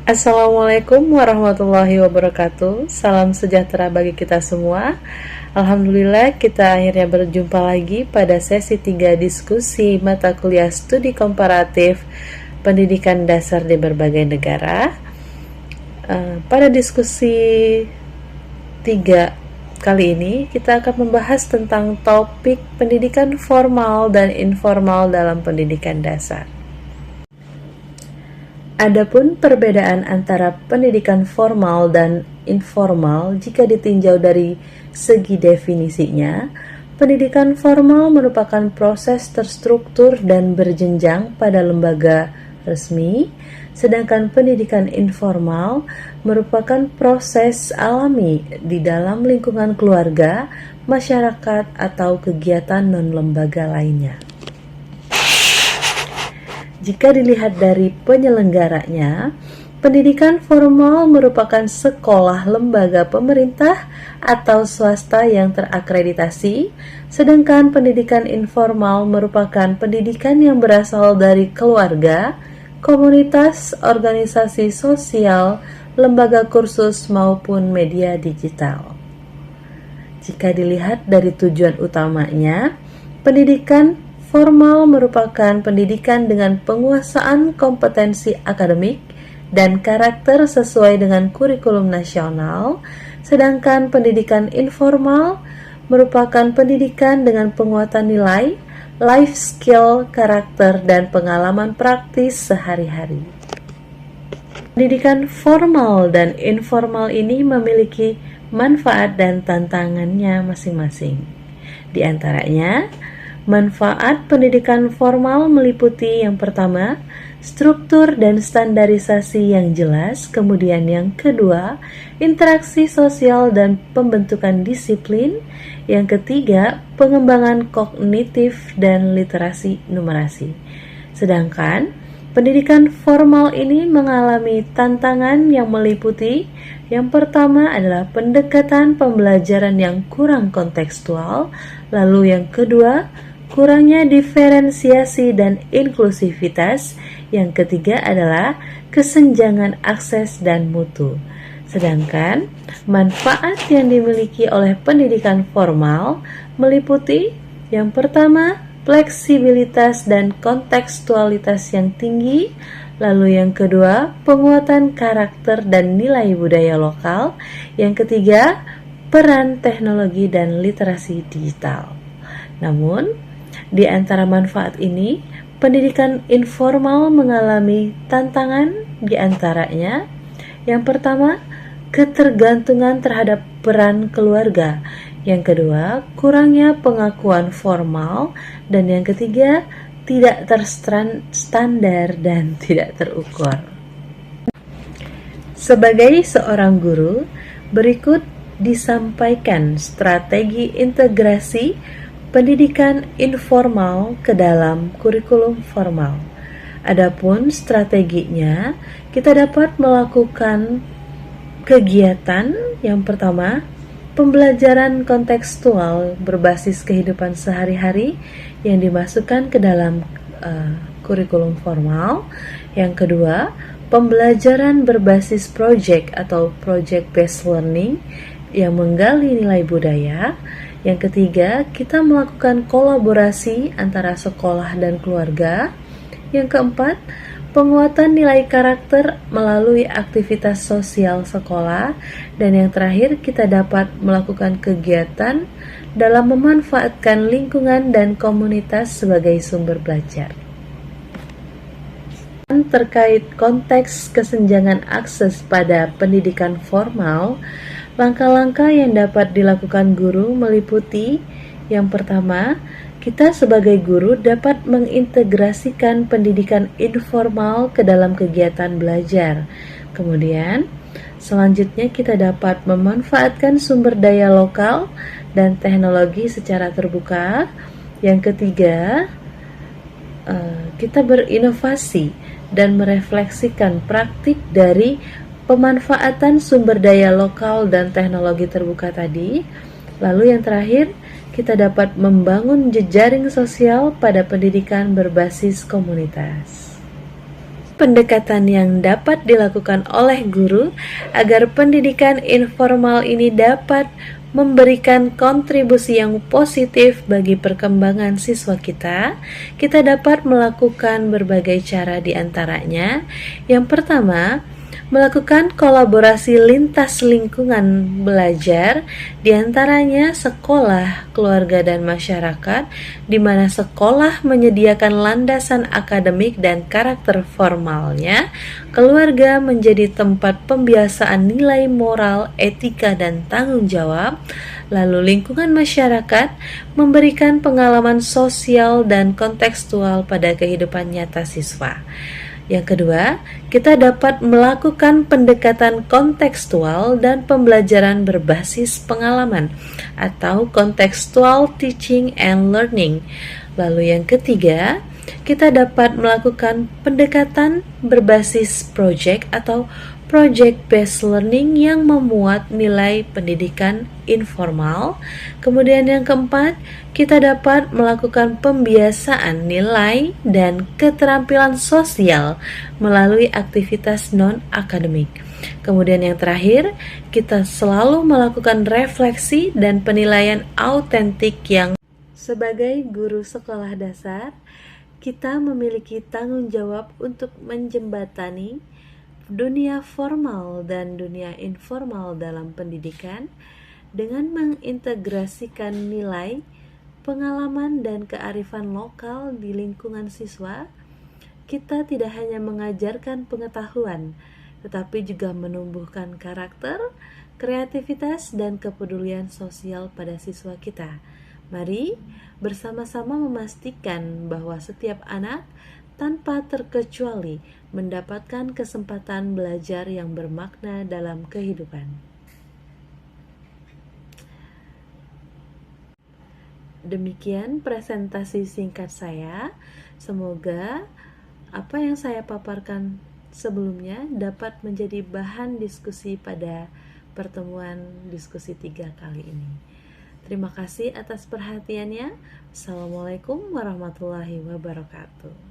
Assalamualaikum warahmatullahi wabarakatuh. Salam sejahtera bagi kita semua. Alhamdulillah kita akhirnya berjumpa lagi pada sesi 3 diskusi mata kuliah studi komparatif pendidikan dasar di berbagai negara. Pada diskusi 3 kali ini kita akan membahas tentang topik pendidikan formal dan informal dalam pendidikan dasar. Adapun perbedaan antara pendidikan formal dan informal jika ditinjau dari segi definisinya, pendidikan formal merupakan proses terstruktur dan berjenjang pada lembaga resmi, sedangkan pendidikan informal merupakan proses alami di dalam lingkungan keluarga, masyarakat, atau kegiatan non-lembaga lainnya. Jika dilihat dari penyelenggaranya, pendidikan formal merupakan sekolah lembaga pemerintah atau swasta yang terakreditasi, sedangkan pendidikan informal merupakan pendidikan yang berasal dari keluarga, komunitas, organisasi sosial, lembaga kursus, maupun media digital. Jika dilihat dari tujuan utamanya, pendidikan formal merupakan pendidikan dengan penguasaan kompetensi akademik dan karakter sesuai dengan kurikulum nasional, sedangkan pendidikan informal merupakan pendidikan dengan penguatan nilai, life skill, karakter, dan pengalaman praktis sehari-hari. Pendidikan formal dan informal ini memiliki manfaat dan tantangannya masing-masing. Di antaranya, manfaat pendidikan formal meliputi yang pertama, struktur dan standarisasi yang jelas, kemudian yang kedua, interaksi sosial dan pembentukan disiplin, yang ketiga, pengembangan kognitif dan literasi numerasi. Sedangkan pendidikan formal ini mengalami tantangan yang meliputi yang pertama adalah pendekatan pembelajaran yang kurang kontekstual, lalu yang kedua, kurangnya diferensiasi dan inklusivitas. Yang ketiga adalah kesenjangan akses dan mutu. Sedangkan manfaat yang dimiliki oleh pendidikan formal meliputi yang pertama, fleksibilitas dan kontekstualitas yang tinggi, lalu yang kedua, penguatan karakter dan nilai budaya lokal, yang ketiga, peran teknologi dan literasi digital. Namun, di antara manfaat ini, pendidikan informal mengalami tantangan di antaranya. Yang pertama, ketergantungan terhadap peran keluarga. Yang kedua, kurangnya pengakuan formal. Dan yang ketiga, tidak terstandar dan tidak terukur. Sebagai seorang guru, berikut disampaikan strategi integrasi pendidikan informal ke dalam kurikulum formal. Adapun strateginya, kita dapat melakukan kegiatan yang pertama, pembelajaran kontekstual berbasis kehidupan sehari-hari yang dimasukkan ke dalam kurikulum formal. Yang kedua, pembelajaran berbasis project atau project based learning yang menggali nilai budaya. Yang ketiga, kita melakukan kolaborasi antara sekolah dan keluarga. Yang keempat, penguatan nilai karakter melalui aktivitas sosial sekolah. Dan yang terakhir, kita dapat melakukan kegiatan dalam memanfaatkan lingkungan dan komunitas sebagai sumber belajar. Terkait konteks kesenjangan akses pada pendidikan formal, langkah-langkah yang dapat dilakukan guru meliputi yang pertama, kita sebagai guru dapat mengintegrasikan pendidikan informal ke dalam kegiatan belajar. Kemudian, selanjutnya kita dapat memanfaatkan sumber daya lokal dan teknologi secara terbuka. Yang ketiga, kita berinovasi dan merefleksikan praktik dari pemanfaatan sumber daya lokal dan teknologi terbuka tadi. Lalu yang terakhir, kita dapat membangun jejaring sosial pada pendidikan berbasis komunitas. pendekatan yang dapat dilakukan oleh guru agar pendidikan informal ini dapat memberikan kontribusi yang positif bagi perkembangan siswa kita dapat melakukan berbagai cara di antaranya. Yang pertama, melakukan kolaborasi lintas lingkungan belajar, di antaranya sekolah, keluarga, dan masyarakat, di mana sekolah menyediakan landasan akademik dan karakter formalnya, keluarga menjadi tempat pembiasaan nilai moral, etika, dan tanggung jawab, lalu lingkungan masyarakat memberikan pengalaman sosial dan kontekstual pada kehidupan nyata siswa. Yang kedua, kita dapat melakukan pendekatan kontekstual dan pembelajaran berbasis pengalaman atau contextual teaching and learning. Lalu yang ketiga, kita dapat melakukan pendekatan berbasis project atau project-based learning yang memuat nilai pendidikan informal. Kemudian yang keempat, kita dapat melakukan pembiasaan nilai dan keterampilan sosial melalui aktivitas non-akademik. Kemudian yang terakhir, kita selalu melakukan refleksi dan penilaian autentik yang sebagai guru sekolah dasar, kita memiliki tanggung jawab untuk menjembatani dunia formal dan dunia informal dalam pendidikan dengan mengintegrasikan nilai, pengalaman, dan kearifan lokal di lingkungan siswa. Kita tidak hanya mengajarkan pengetahuan, tetapi juga menumbuhkan karakter, kreativitas, dan kepedulian sosial pada siswa kita. Mari bersama-sama memastikan bahwa setiap anak tanpa terkecuali mendapatkan kesempatan belajar yang bermakna dalam kehidupan. Demikian presentasi singkat saya. Semoga apa yang saya paparkan sebelumnya dapat menjadi bahan diskusi pada pertemuan diskusi 3 kali ini. Terima kasih atas perhatiannya. Assalamualaikum warahmatullahi wabarakatuh.